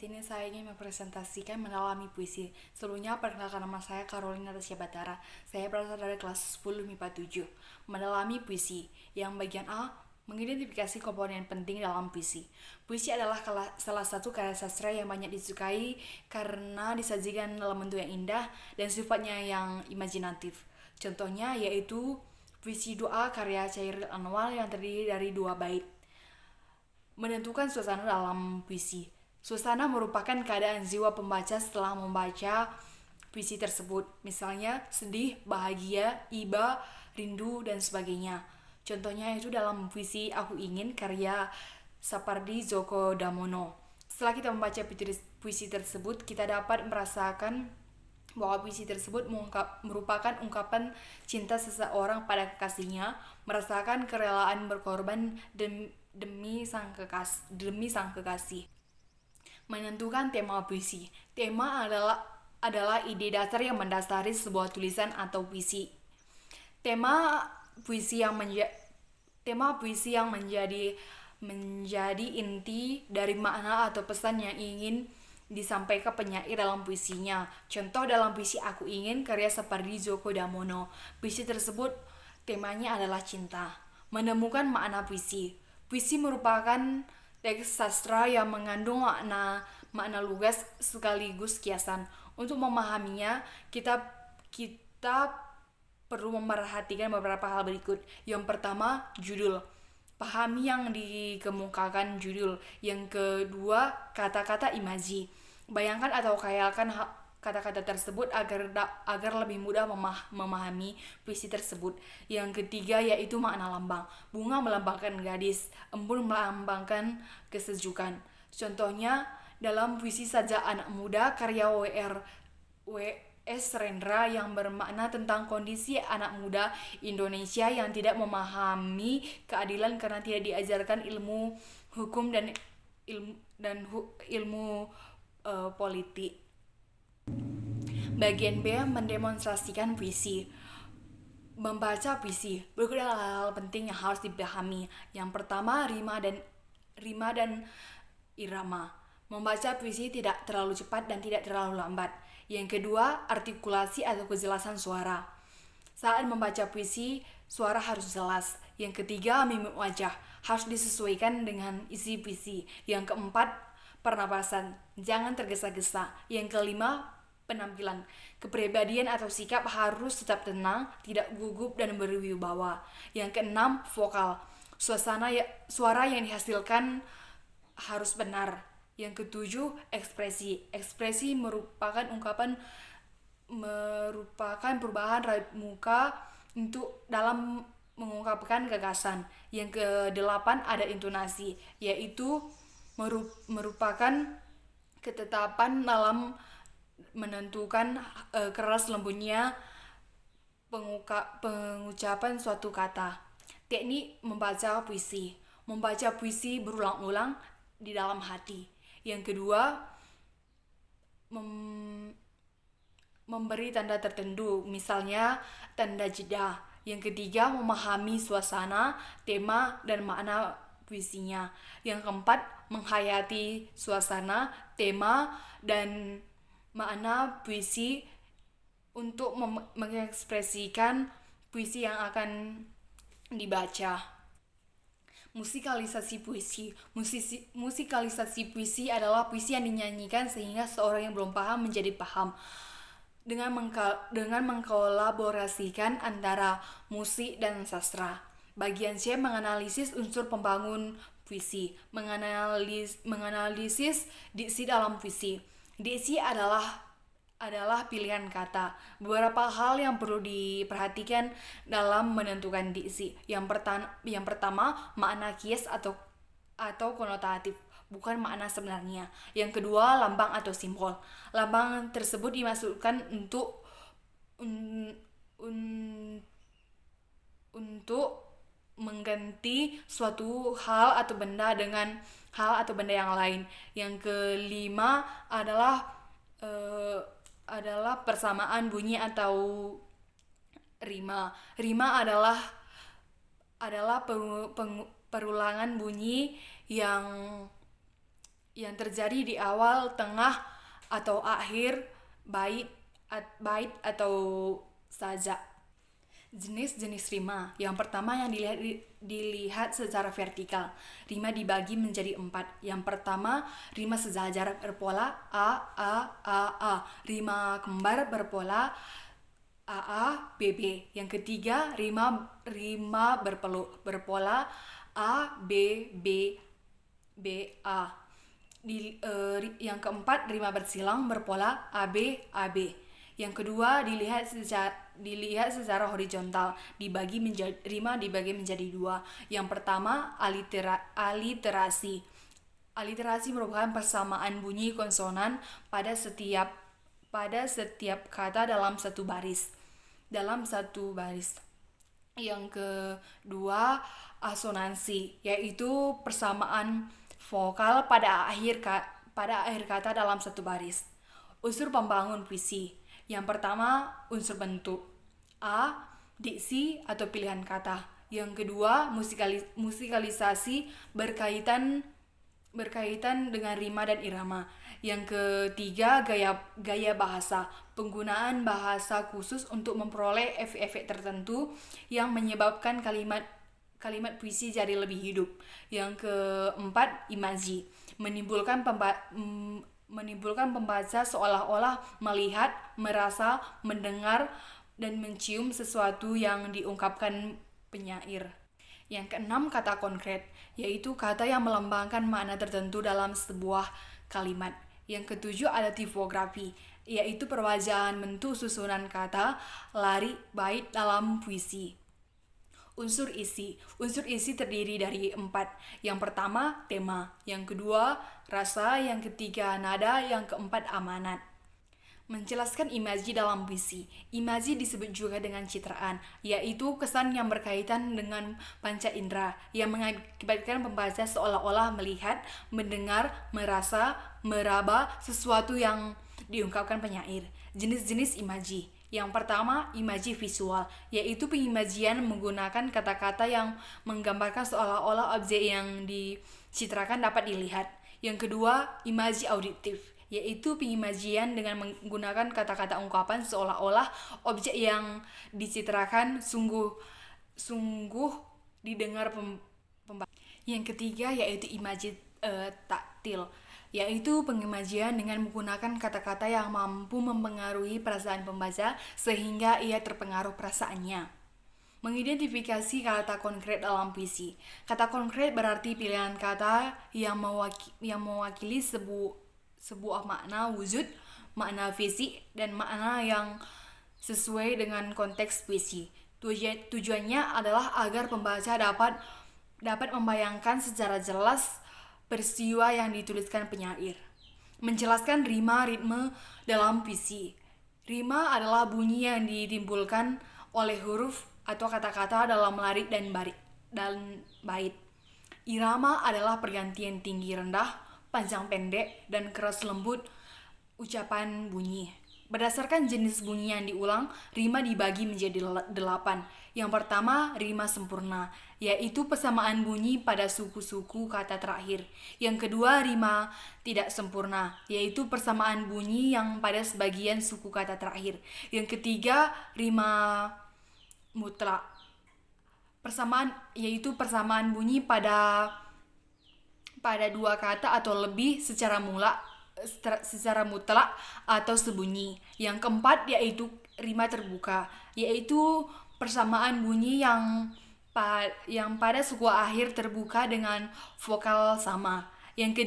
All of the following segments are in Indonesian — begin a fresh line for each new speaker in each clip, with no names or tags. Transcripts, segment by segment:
sini saya ingin mempresentasikan mendalami puisi. Sebelumnya, perkenalkan nama saya Carolina Tasya Batara. Saya berasal dari kelas 10 MIPA 7. Mendalami puisi. Yang bagian A, mengidentifikasi komponen penting dalam puisi. Puisi adalah salah satu karya sastra yang banyak disukai karena disajikan dalam bentuk yang indah dan sifatnya yang imajinatif. Contohnya yaitu puisi doa karya Chairil Anwar yang terdiri dari 2 bait. Menentukan suasana dalam puisi. Suasana merupakan keadaan jiwa pembaca setelah membaca puisi tersebut. Misalnya sedih, bahagia, iba, rindu, dan sebagainya. Contohnya itu dalam puisi Aku Ingin karya Sapardi Djoko Damono. Setelah kita membaca puisi tersebut, kita dapat merasakan bahwa puisi tersebut merupakan ungkapan cinta seseorang pada kekasihnya, merasakan kerelaan berkorban demi sang kekasih. Menentukan tema puisi. Tema adalah ide dasar yang mendasari sebuah tulisan atau puisi. Tema puisi yang menjadi inti dari makna atau pesan yang ingin disampaikan penyair dalam puisinya. Contoh dalam puisi Aku Ingin karya Sapardi Djoko Damono. Puisi tersebut temanya adalah cinta. Menemukan makna puisi. Puisi merupakan teks sastra yang mengandung makna lugas sekaligus kiasan. Untuk memahaminya, kita perlu memperhatikan beberapa hal berikut. Yang pertama, judul. Pahami yang dikemukakan judul. Yang kedua, kata-kata imaji. Bayangkan atau khayalkan kata-kata tersebut agar lebih mudah memahami puisi tersebut. Yang ketiga yaitu makna lambang. Bunga melambangkan gadis, embun melambangkan kesejukan. Contohnya dalam puisi Saja Anak Muda karya W.S. Rendra yang bermakna tentang kondisi anak muda Indonesia yang tidak memahami keadilan karena tidak diajarkan ilmu hukum dan ilmu politik. Bagian B, mendemonstrasikan puisi. Membaca puisi berikut hal-hal penting yang harus dipahami. Yang pertama, rima dan irama. Membaca puisi tidak terlalu cepat dan tidak terlalu lambat. Yang kedua, artikulasi atau kejelasan suara. Saat membaca puisi, suara harus jelas. Yang ketiga, mimik wajah harus disesuaikan dengan isi puisi. Yang keempat, pernapasan, jangan tergesa-gesa. Yang kelima, penampilan. Kepribadian atau sikap harus tetap tenang, tidak gugup dan berwibawa. Yang keenam, vokal. Suara yang dihasilkan harus benar. Yang ketujuh, ekspresi. Ekspresi merupakan perubahan raut muka untuk dalam mengungkapkan gagasan. Yang kedelapan, ada intonasi, yaitu merupakan ketetapan dalam menentukan keras lembutnya pengucapan suatu kata. Teknik membaca puisi. Membaca puisi berulang-ulang di dalam hati. Yang kedua, memberi tanda tertentu, misalnya tanda jeda. Yang ketiga, memahami suasana, tema, dan makna puisinya. Yang keempat, menghayati suasana, tema, dan makna puisi untuk mengekspresikan puisi yang akan dibaca. Musikalisasi puisi. Musikalisasi puisi adalah puisi yang dinyanyikan sehingga seorang yang belum paham menjadi paham. Dengan mengkolaborasikan antara musik dan sastra. Bagian C, menganalisis unsur pembangun puisi. Menganalisis diksi dalam puisi. Diksi adalah pilihan kata. Beberapa hal yang perlu diperhatikan dalam menentukan diksi. Yang pertama, makna kias atau konotatif, bukan makna sebenarnya. Yang kedua, lambang atau simbol. Lambang tersebut dimasukkan untuk mengganti suatu hal atau benda dengan hal atau benda yang lain. Yang kelima adalah persamaan bunyi atau rima. Rima adalah perulangan bunyi yang yang terjadi di awal, tengah, atau akhir bait atau saja. Jenis-jenis rima. Yang pertama yang dilihat secara vertikal. Rima dibagi menjadi 4. Yang pertama, rima sejajar berpola A. Rima kembar berpola AA, BB. Yang ketiga, rima berpola ABBA. Yang keempat, rima bersilang berpola AB. Yang kedua, dilihat secara horizontal, rima dibagi menjadi 2. Yang pertama, aliterasi. Aliterasi merupakan persamaan bunyi konsonan pada setiap kata dalam satu baris. Yang kedua, asonansi, yaitu persamaan vokal pada akhir kata dalam satu baris. Unsur pembangun puisi. Yang pertama, unsur bentuk. A. Diksi atau pilihan kata. Yang kedua, musikalisasi berkaitan dengan rima dan irama. Yang ketiga, gaya bahasa. Penggunaan bahasa khusus untuk memperoleh efek-efek tertentu yang menyebabkan kalimat puisi jadi lebih hidup. Yang keempat, imaji. Menimbulkan pembaca seolah-olah melihat, merasa, mendengar, dan mencium sesuatu yang diungkapkan penyair. Yang keenam, kata konkret, yaitu kata yang melambangkan makna tertentu dalam sebuah kalimat. Yang ketujuh, ada tipografi, yaitu perwajaan bentuk susunan kata, lari, bait dalam puisi. Unsur isi terdiri dari 4. Yang pertama, tema. Yang kedua, rasa. Yang ketiga, nada. Yang keempat, amanat. Menjelaskan imaji dalam puisi. Imaji disebut juga dengan citraan, yaitu kesan yang berkaitan dengan panca indera, yang mengakibatkan pembaca seolah-olah melihat, mendengar, merasa, meraba sesuatu yang diungkapkan penyair. Jenis-jenis imaji. Yang pertama, imaji visual, yaitu pengimajian menggunakan kata-kata yang menggambarkan seolah-olah objek yang dicitrakan dapat dilihat. Yang kedua, imaji auditif, yaitu pengimajian dengan menggunakan kata-kata ungkapan seolah-olah objek yang dicitrakan sungguh didengar pembaca. Yang ketiga, yaitu imaji taktil, yaitu pengimajian dengan menggunakan kata-kata yang mampu mempengaruhi perasaan pembaca sehingga ia terpengaruh perasaannya. Mengidentifikasi kata konkret dalam puisi. Kata konkret berarti pilihan kata yang mewakili sebuah makna wujud, makna fisik, dan makna yang sesuai dengan konteks puisi. Tujuannya adalah agar pembaca dapat membayangkan secara jelas peristiwa yang dituliskan penyair. Menjelaskan rima ritme dalam puisi. Rima adalah bunyi yang ditimbulkan oleh huruf atau kata-kata dalam larik dan bait. Irama adalah pergantian tinggi rendah, panjang pendek, dan keras lembut ucapan bunyi. Berdasarkan jenis bunyi yang diulang, rima dibagi menjadi 8. Yang pertama, rima sempurna, yaitu persamaan bunyi pada suku-suku kata terakhir. Yang kedua, rima tidak sempurna, yaitu persamaan bunyi yang pada sebagian suku kata terakhir. Yang ketiga, rima mutlak, yaitu persamaan bunyi pada dua kata atau lebih secara mutlak atau sebunyi. Yang keempat, yaitu rima terbuka, yaitu persamaan bunyi yang pada suku akhir terbuka dengan vokal sama. Yang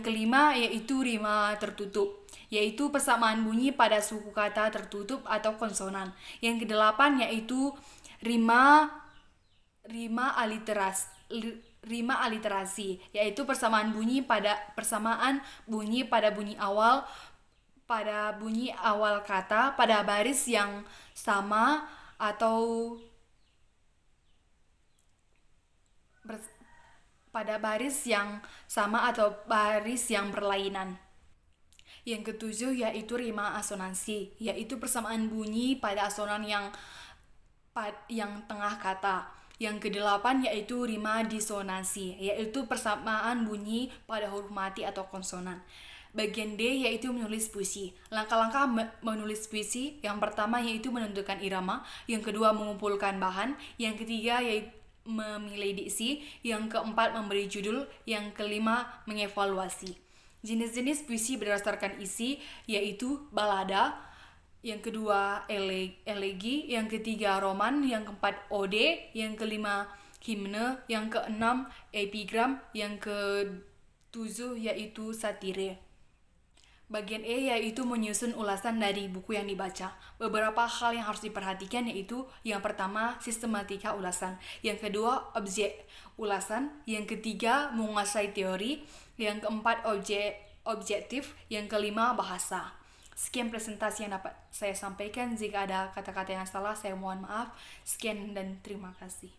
kelima, yaitu rima tertutup, yaitu persamaan bunyi pada suku kata tertutup atau konsonan. Yang kedelapan, yaitu rima aliterasi, yaitu persamaan bunyi pada bunyi awal kata pada baris yang sama atau baris yang berlainan. Yang ketujuh, yaitu rima asonansi, yaitu persamaan bunyi pada asonan yang tengah kata. Yang kedelapan yaitu rima disonansi, yaitu persamaan bunyi pada huruf mati atau konsonan. Bagian D yaitu menulis puisi. Langkah-langkah menulis puisi, yang pertama yaitu menentukan irama, yang kedua mengumpulkan bahan, yang ketiga yaitu memilih diksi, yang keempat memberi judul, yang kelima mengevaluasi. Jenis-jenis puisi berdasarkan isi yaitu balada, yang kedua elegi, yang ketiga roman, yang keempat ode, yang kelima himne, yang keenam epigram, yang ketujuh yaitu satire. Bagian E yaitu menyusun ulasan dari buku yang dibaca. Beberapa hal yang harus diperhatikan yaitu yang pertama sistematika ulasan, yang kedua objek ulasan, yang ketiga menguasai teori, yang keempat objektif, yang kelima bahasa. Sekian presentasi yang dapat saya sampaikan. Jika ada kata-kata yang salah, saya mohon maaf. Sekian dan terima kasih.